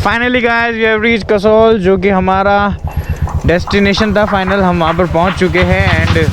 Finally guys we have reach Kasol, जो कि हमारा डेस्टिनेशन था फाइनल। हम वहाँ पर पहुँच चुके हैं एंड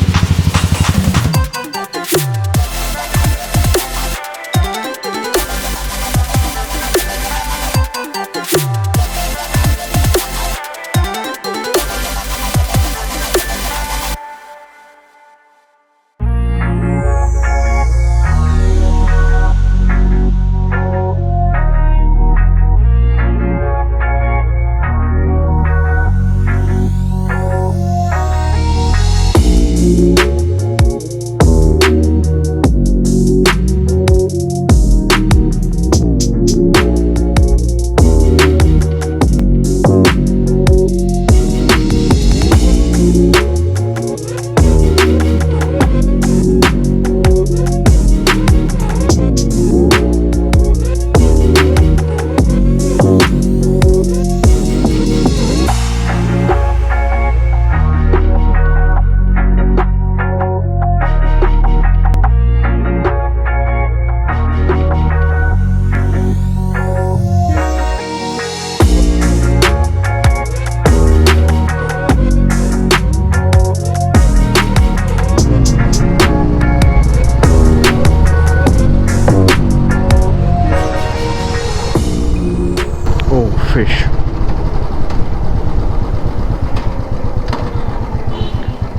फिश।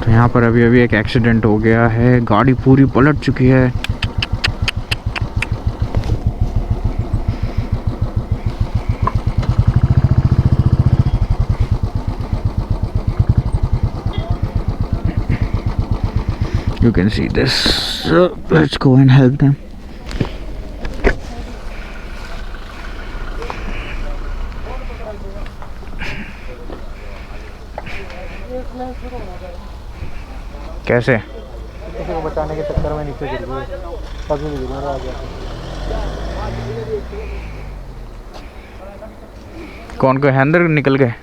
तो यहाँ पर अभी एक एक्सीडेंट हो गया है, गाड़ी पूरी पलट चुकी है। You can see this. So let's go and help them. कैसे किसी को बचाने के चक्कर में नीचे गिर गई, पगली गिर आ गया। कौन को है अंदर निकल गए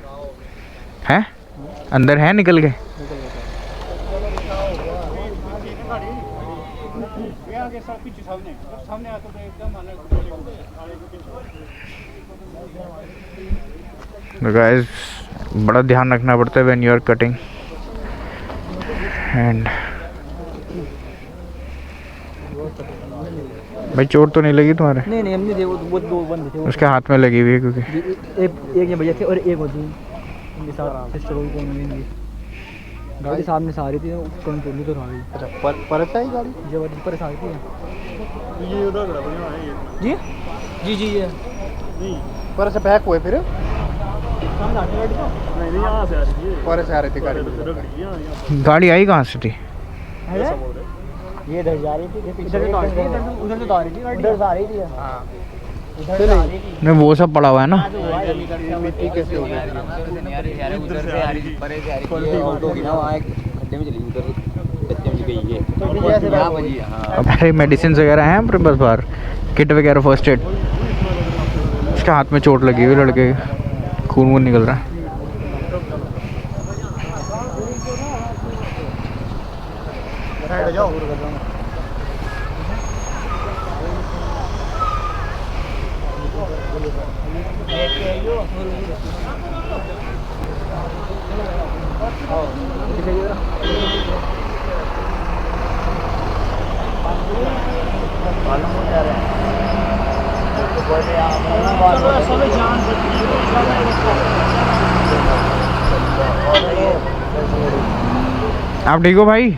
हैं? अंदर है निकल गए। गाइस बड़ा ध्यान रखना पड़ता है when you are cutting and भाई चोट तो नहीं लगी तुम्हारे? नहीं हमने देखो वो दो बंदे थे, उसके हाथ में लगी हुई है क्योंकि एक ये भैया थे और एक होती इनके साथ सिस्टर को इनकी गाड़ी सामने से आ रही थी, कंट्रोल नहीं कर रही। अच्छा पर से आई गाड़ी जब पर से आ रही थी। ये उधर खड़ा बढ़िया है जी जी जी ये नहीं पर से पैक हुए फिर सामने आती गाड़ी तो नहीं यहां से आ रही है, पर से आ रही थी गाड़ी। गाड़ी आई कहां से थी? ये इधर जा रही थी, इधर से उधर से आ रही थी गाड़ी, उधर से आ रही थी। हां इधर से आ रही थी। नहीं वो सब पड़ा हुआ है ना। मिट्टी कैसे हो गई यार, उधर से आ रही थी, परे से आ रही थी, ऑटो की ना वहां एक खड्डे में चली, उधर गड्ढे में गई है तो जैसे यहां बजी। हां अरे मेडिसिन वगैरह हैं पर बस बाहर किट वगैरह फर्स्ट एड। उसके हाथ में चोट लगी हुई, लड़के खून निकल रहा है। साइड जाओ आप ठीक हो भाई?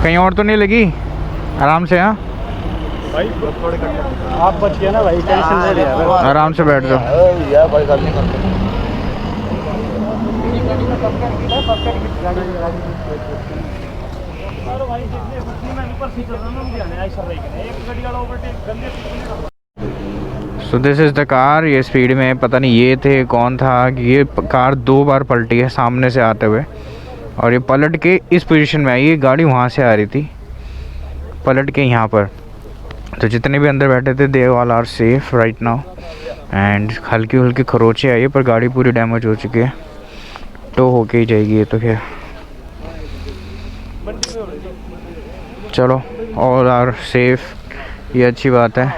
कहीं और तो नहीं लगी? आराम से। हाँ भाई आप बच गए ना भाई, टेंशन नहीं लिया, आराम से बैठ जाओ। So this is the car. ये स्पीड में पता नहीं ये थे कौन था कि ये कार 2 बार पलटी है सामने से आते हुए, और ये पलट के इस पोजीशन में आई। ये गाड़ी वहाँ से आ रही थी पलट के यहाँ पर। तो जितने भी अंदर बैठे थे they all are safe right now and हल्की हल्की खरोचे आई है, पर गाड़ी पूरी डैमेज हो चुकी है। टो होके ही जाएगी ये तो। क्या चलो ऑल आर सेफ, ये अच्छी बात है।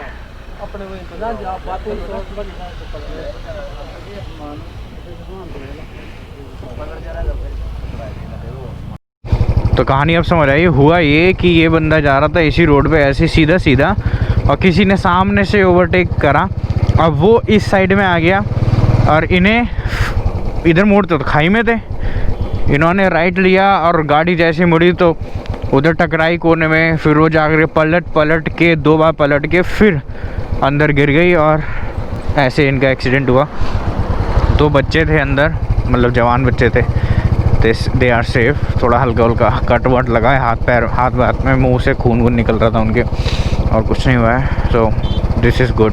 तो कहानी अब समझ आई। हुआ ये कि ये बंदा जा रहा था इसी रोड पे ऐसे सीधा सीधा, और किसी ने सामने से ओवरटेक करा। अब वो इस साइड में आ गया और इन्हें इधर मोड़ते तो खाई में थे, इन्होंने राइट लिया और गाड़ी जैसे मुड़ी तो उधर टकराई कोने में। फिर वो जाकर पलट के 2 बार पलट के फिर अंदर गिर गई और ऐसे इनका एक्सीडेंट हुआ। 2 बच्चे थे अंदर, मतलब जवान बच्चे थे। They are safe. थोड़ा हल्का हल्का कट वट लगा है हाथ में, मुंह से खून निकल रहा था उनके, और कुछ नहीं हुआ है। So this is good.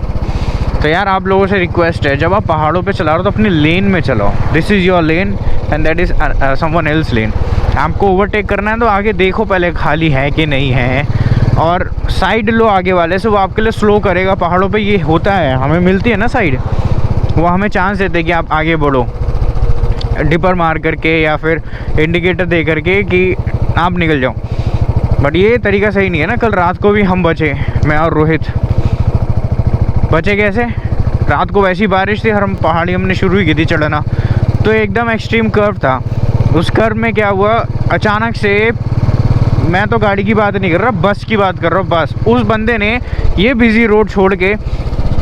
तो यार आप लोगों से रिक्वेस्ट है, जब आप पहाड़ों पे चला रहे हो तो अपनी लेन में चलाओ। This is your lane and that is someone else lane. आपको ओवरटेक करना है तो आगे देखो पहले खाली है कि नहीं है, और साइड लो आगे वाले से, वो आपके लिए स्लो करेगा। पहाड़ों पे ये होता है, हमें मिलती है ना साइड, वो हमें चांस देते हैं कि आप आगे बढ़ो, डिपर मार करके या फिर इंडिकेटर दे करके कि आप निकल जाओ। बट ये तरीका सही नहीं है ना। कल रात को भी हम बचे, मैं और रोहित बचे। कैसे? रात को वैसी बारिश थी, हम पहाड़ी हमने शुरू ही की थी चढ़ना, तो एकदम एक्सट्रीम कर्व था। उस कर्व में क्या हुआ, अचानक से, मैं तो गाड़ी की बात नहीं कर रहा, बस की बात कर रहा हूँ। बस उस बंदे ने ये बिजी रोड छोड़ के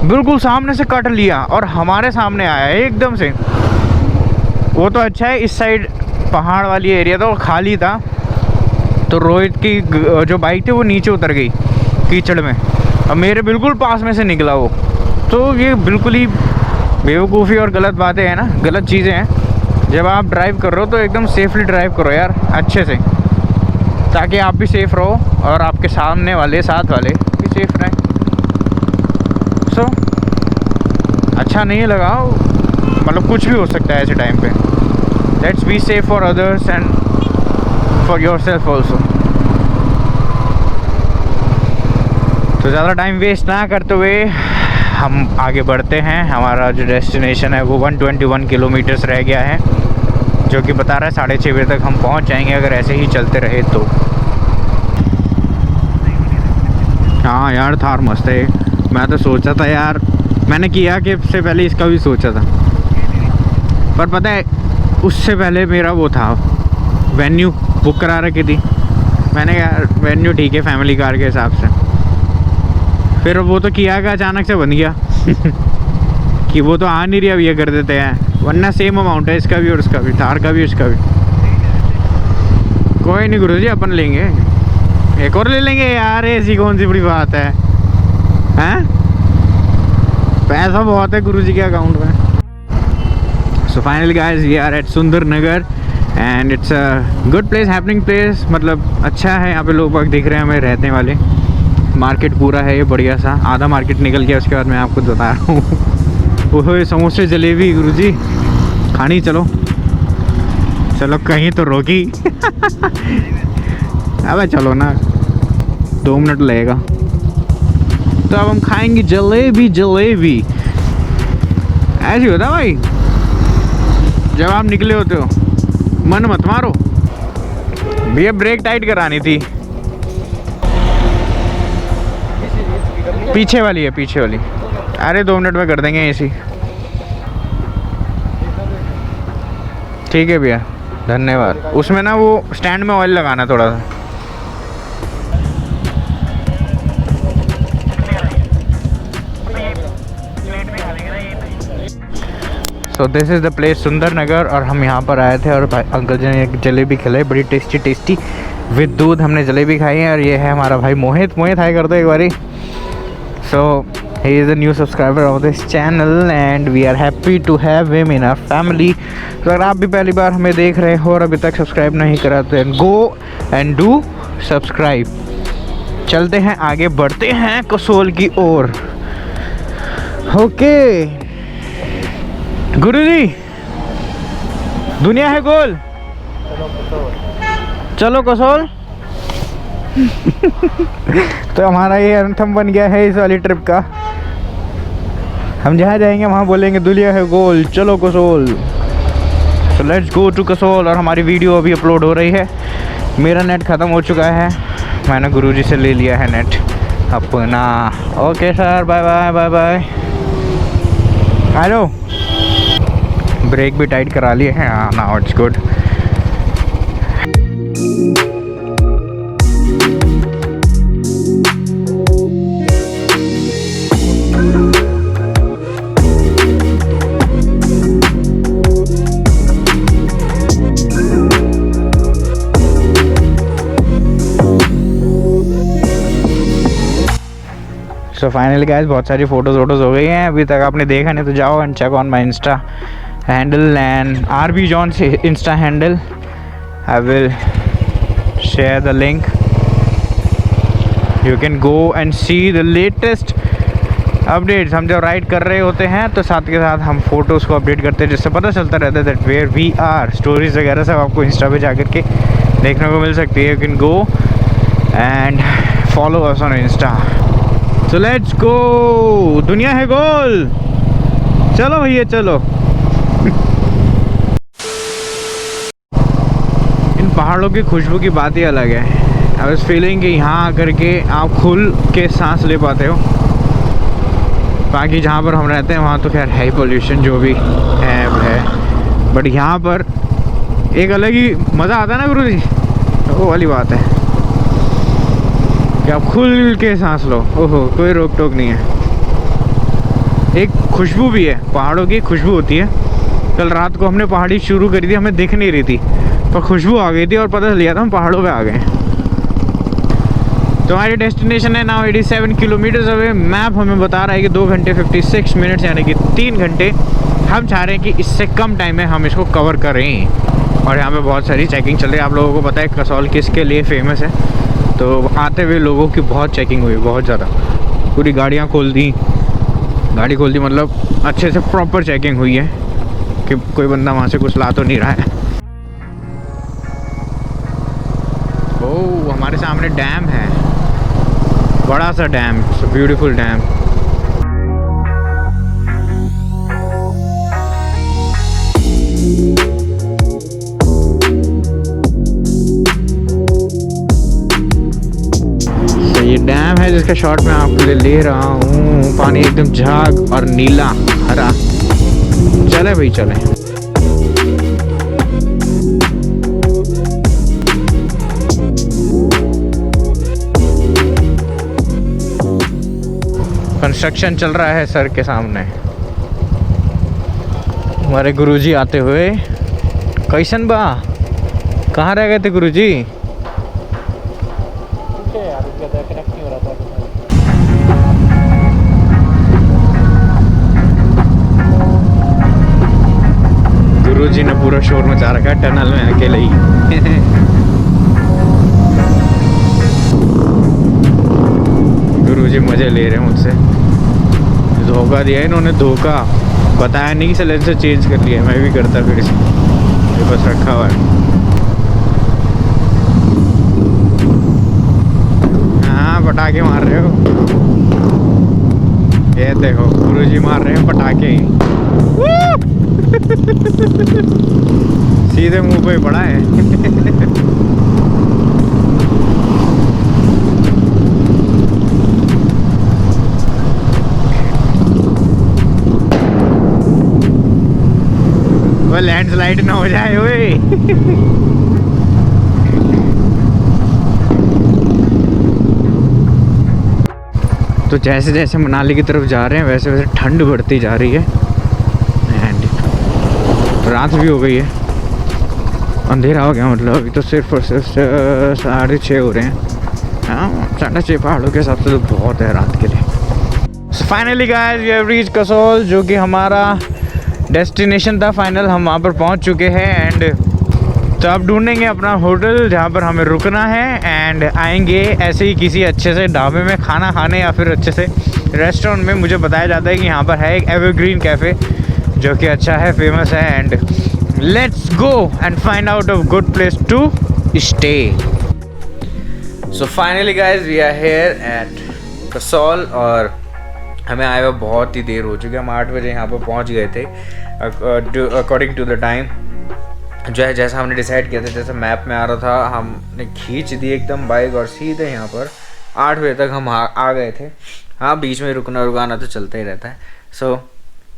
बिल्कुल सामने से कट लिया और हमारे सामने आया एकदम से। वो तो अच्छा है इस साइड पहाड़ वाली एरिया था, वो खाली था, तो रोहित की जो बाइक थी वो नीचे उतर गई कीचड़ में, और मेरे बिल्कुल पास में से निकला वो। तो ये बिल्कुल ही बेवकूफ़ी और गलत बातें हैं ना, गलत चीज़ें हैं। जब आप ड्राइव कर रहे हो तो एकदम सेफली ड्राइव करो यार, अच्छे से, ताकि आप भी सेफ़ रहो और आपके सामने वाले साथ वाले भी सेफ़ रहें। सो अच्छा नहीं लगा, मतलब कुछ भी हो सकता है ऐसे टाइम पे। Let's be safe for others and for yourself also. तो ज़्यादा टाइम वेस्ट ना करते हुए हम आगे बढ़ते हैं। हमारा जो डेस्टिनेशन है वो 121 किलोमीटर्स रह गया है, जो कि बता रहा है 6:30 बजे तक हम पहुंच जाएंगे अगर ऐसे ही चलते रहे तो। हाँ यार थार मस्त है। मैं तो सोचा था यार, मैंने किया कि इससे पहले इसका भी सोचा था, पर पता है उससे पहले मेरा वो था, वेन्यू बुक करा रखी थी मैंने। यार वेन्यू ठीक है फैमिली कार के हिसाब से, फिर वो तो किया का अचानक से बन गया कि वो तो आ नहीं रही, अब ये कर देते हैं, वरना सेम अमाउंट है इसका भी और उसका भी, थार का भी उसका भी। कोई नहीं गुरुजी, अपन लेंगे, एक और ले लेंगे यार, ऐसी कौन सी बड़ी बात है, हैं? पैसा बहुत है गुरुजी के अकाउंट में। So finally guys we are at Sundar Nagar and it's a good place, happening place, मतलब अच्छा है। यहाँ पे लोग बाग दिख रहे हैं हमें रहने वाले। मार्केट पूरा है ये बढ़िया सा, आधा मार्केट निकल गया, उसके बाद मैं आपको बता रहा हूँ। ओहो समोसे जलेबी गुरुजी खानी, चलो चलो कहीं तो रोकी अबे चलो ना, 2 मिनट लगेगा। तो अब हम खाएंगे जलेबी। जलेबी ऐसी होता है भाई, जब आप निकले होते हो, मन मत मारो भैया, ब्रेक टाइट करानी थी। पीछे वाली है, पीछे वाली। अरे 2 मिनट में कर देंगे एसी। ठीक है भैया, धन्यवाद। उसमें ना वो स्टैंड में ऑयल लगाना थोड़ा सा। So this is the place सुंदर नगर, और हम यहाँ पर आए थे और अंकल जी ने एक जलेबी खिलाई, बड़ी टेस्टी विद दूध हमने जलेबी खाई है। और ये है हमारा भाई मोहित। मोहित हाय कर दो एक बारी। So he is a new subscriber of this channel and we are happy to have him in our family. तो अगर आप भी पहली बार हमें देख रहे हो और अभी तक सब्सक्राइब नहीं करा तो गो एंड डू सब्सक्राइब। चलते हैं आगे, बढ़ते हैं कसोल की ओर। ओके गुरुजी, दुनिया है गोल, चलो कसोल। तो हमारा ये एंथम बन गया है इस वाली ट्रिप का। हम जहाँ जाएंगे वहाँ बोलेंगे दुनिया है गोल, चलो Kasol. So let's go to Kasol. और हमारी वीडियो अभी अपलोड हो रही है। मेरा नेट ख़त्म हो चुका है, मैंने गुरुजी से ले लिया है नेट। अपना। Okay sir, bye bye bye bye. Hello, break भी टाइट करा लिए हैं। हाँ, now it's good. So finally guys, बहुत सारी फ़ोटोज़ वोटोज़ हो गई हैं। अभी तक आपने देखा नहीं तो जाओ and check on my insta handle and RB Johns insta handle. I will share the link. You can go and see the latest updates. हम जब राइड कर रहे होते हैं तो साथ के साथ हम फ़ोटोज़ को अपडेट करते हैं, जिससे पता चलता रहता है that where we are. Stories वगैरह सब आपको इंस्टा पे जा कर के देखने को मिल सकती है। You can go and follow us on Insta. So let's go, दुनिया है गोल, चलो भैया चलो। इन पहाड़ों की खुशबू की बात ही अलग है। आई वाज फीलिंग कि यहाँ आकर के आप खुल के सांस ले पाते हो। बाकी जहाँ पर हम रहते हैं वहाँ तो खैर है ही पोल्यूशन, जो भी है, बट यहाँ पर एक अलग ही मज़ा आता है ना गुरु जी, वो वाली बात है कि आप खुल के सांस लो। ओहो, कोई रोक टोक नहीं है। एक खुशबू भी है, पहाड़ों की खुशबू होती है। कल रात को हमने पहाड़ी शुरू करी थी, हमें दिख नहीं रही थी, पर खुशबू आ गई थी और पता चल गया था हम पहाड़ों पे आ गए। तो हमारी डेस्टिनेशन है नाउ 87 किलोमीटर्स अवे। मैप हमें बता रहा है कि 2 घंटे 56 मिनट्स, यानी कि 3 घंटे। हम चाह रहे हैं कि इससे कम टाइम में हम इसको कवर करें। और यहाँ पे बहुत सारी चेकिंग चल रही है। आप लोगों को पता है कसौल किसके लिए फेमस है, तो आते हुए लोगों की बहुत चेकिंग हुई, बहुत ज़्यादा। पूरी गाड़ियाँ खोल दी, गाड़ी खोल दी, मतलब अच्छे से प्रॉपर चेकिंग हुई है कि कोई बंदा वहाँ से कुछ ला तो नहीं रहा है। ओह, हमारे सामने डैम है, बड़ा सा डैम, ब्यूटीफुल डैम। ये डैम है जिसका शॉट मैं आपके लिए ले रहा हूँ। पानी एकदम झाग और नीला हरा। चले भाई चले। कंस्ट्रक्शन चल रहा है सर के सामने। हमारे गुरुजी आते हुए। कैसन बा, कहाँ रह गए थे गुरुजी? गुरुजी ने पूरा शोर मचा रखा है टनल में अकेले ही। गुरुजी मजे ले रहे हैं मुझसे। धोखा दिया इन्होंने, धोखा। बताया नहीं कि सिलेंसर चेंज कर लिया, मैं भी करता फिर से। ये बस रखा हुआ है। हाँ, पटाखे मार रहे हो। ये देखो गुरुजी मार रहे हैं पटाखे। सीधे मुंह पे पड़ा है। वो लैंडस्लाइड ना हो जाए ओए। तो जैसे जैसे मनाली की तरफ जा रहे हैं वैसे वैसे ठंड बढ़ती जा रही है एंड रात भी हो गई है, अंधेरा हो गया। मतलब अभी तो सिर्फ और सिर्फ 6:30 हो रहे हैं। हाँ, 6:30 पहाड़ों के हिसाब से तो बहुत है रात के लिए। So finally guys, we have reached Kasol, जो कि हमारा डेस्टिनेशन था फाइनल। हम वहाँ पर पहुँच चुके हैं एंड तो अब ढूंढेंगे अपना होटल जहाँ पर हमें रुकना है एंड आएंगे ऐसे ही किसी अच्छे से ढाबे में खाना खाने या फिर अच्छे से रेस्टोरेंट में। मुझे बताया जाता है कि यहाँ पर है एक एवरग्रीन कैफ़े जो कि अच्छा है, फेमस है and let's go and find out a good place to stay. So finally guys, we are here at Kasol और हमें आए हुए बहुत ही देर हो चुकी है। हम 8 बजे यहाँ पर पहुँच गए थे अकॉर्डिंग टू द टाइम जो है, जैसा हमने डिसाइड किया था, जैसा मैप में आ रहा था। हमने खींच दी एकदम बाइक और सीधे यहाँ पर 8 बजे तक हम आ गए थे। हाँ, बीच में रुकना रुकाना तो चलता ही रहता है। So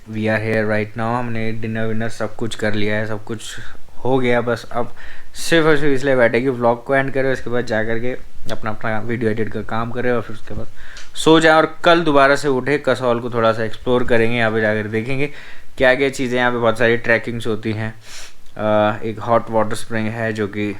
we are here right now. हमने डिनर विनर सब कुछ कर लिया है, सब कुछ हो गया। बस अब सिर्फ और सिर्फ इसलिए बैठे कि व्लॉग को एंड करें, उसके बाद जा कर के अपना अपना वीडियो एडिट का काम करें और फिर उसके बाद सो जाए और कल दोबारा से उठे, कसौल को थोड़ा सा एक्सप्लोर करेंगे। यहाँ पे जाकर देखेंगे क्या क्या चीज़ें, यहाँ पे बहुत सारी ट्रैकिंग्स होती हैं। एक हॉट वाटर स्प्रिंग है जो कि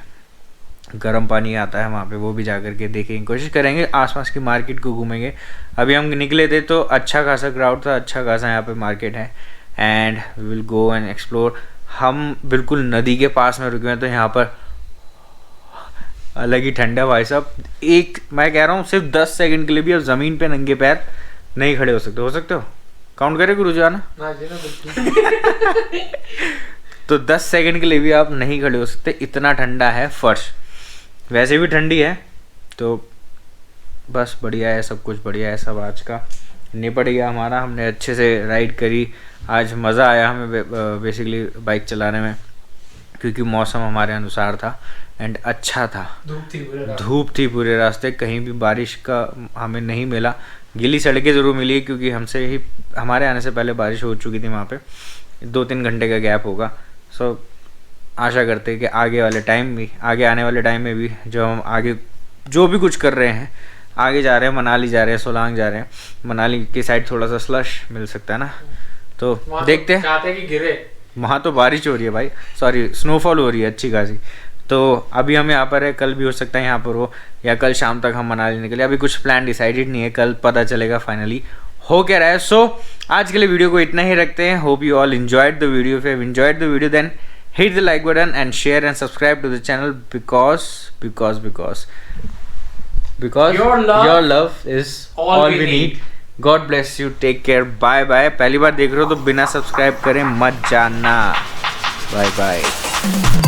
गर्म पानी आता है वहाँ पे, वो भी जा कर के देखेंगे, कोशिश करेंगे। आसपास की मार्केट को घूमेंगे। अभी हम निकले थे तो अच्छा खासा क्राउड था, अच्छा खासा यहाँ पे मार्केट है and we will go and explore. हम बिल्कुल नदी के पास में रुके हैं तो यहाँ पर अलग ही ठंडा भाई साहब। एक मैं कह रहा हूँ सिर्फ 10 सेकंड के लिए भी अब ज़मीन पे नंगे पैर नहीं खड़े हो सकते हो? काउंट करें गुरु जाना तो 10 सेकंड के लिए भी आप नहीं खड़े हो सकते, इतना ठंडा है फर्श। वैसे भी ठंडी है तो बस बढ़िया है, सब कुछ बढ़िया है। सब आज का निपट गया हमारा, हमने अच्छे से राइड करी। आज मज़ा आया हमें बेसिकली बाइक चलाने में, क्योंकि मौसम हमारे अनुसार था एंड अच्छा था। धूप थी पूरे रास्ते, कहीं भी बारिश का हमें नहीं मिला। गीली सड़कें ज़रूर मिली क्योंकि हमारे आने से पहले बारिश हो चुकी थी वहाँ पे। 2-3 घंटे का गैप होगा। सो आशा करते हैं कि आगे आने वाले टाइम में भी जो हम आगे जो भी कुछ कर रहे हैं, आगे जा रहे हैं, मनाली जा रहे हैं, सोलांग जा रहे हैं, मनाली की साइड थोड़ा सा स्लश मिल सकता है ना, तो देखते हैं। चाहते हैं कि गिरे, वहाँ तो बारिश हो रही है भाई, सॉरी स्नोफॉल हो रही है अच्छी खासी। तो अभी हम यहाँ पर है, कल भी हो सकता है यहाँ पर हो, या कल शाम तक हम मनाली निकले। अभी कुछ प्लान डिसाइडेड नहीं है, कल पता चलेगा फाइनली हो क्या रहा है। सो आज के लिए वीडियो को इतना ही रखते हैं। Hope you all enjoyed the video. If you have enjoyed the video, then hit the like button and share and subscribe to the channel because your love is all we need. God bless you. Take care. Bye bye. पहली बार देख रहे हो तो बिना subscribe करे मत जाना। Bye bye.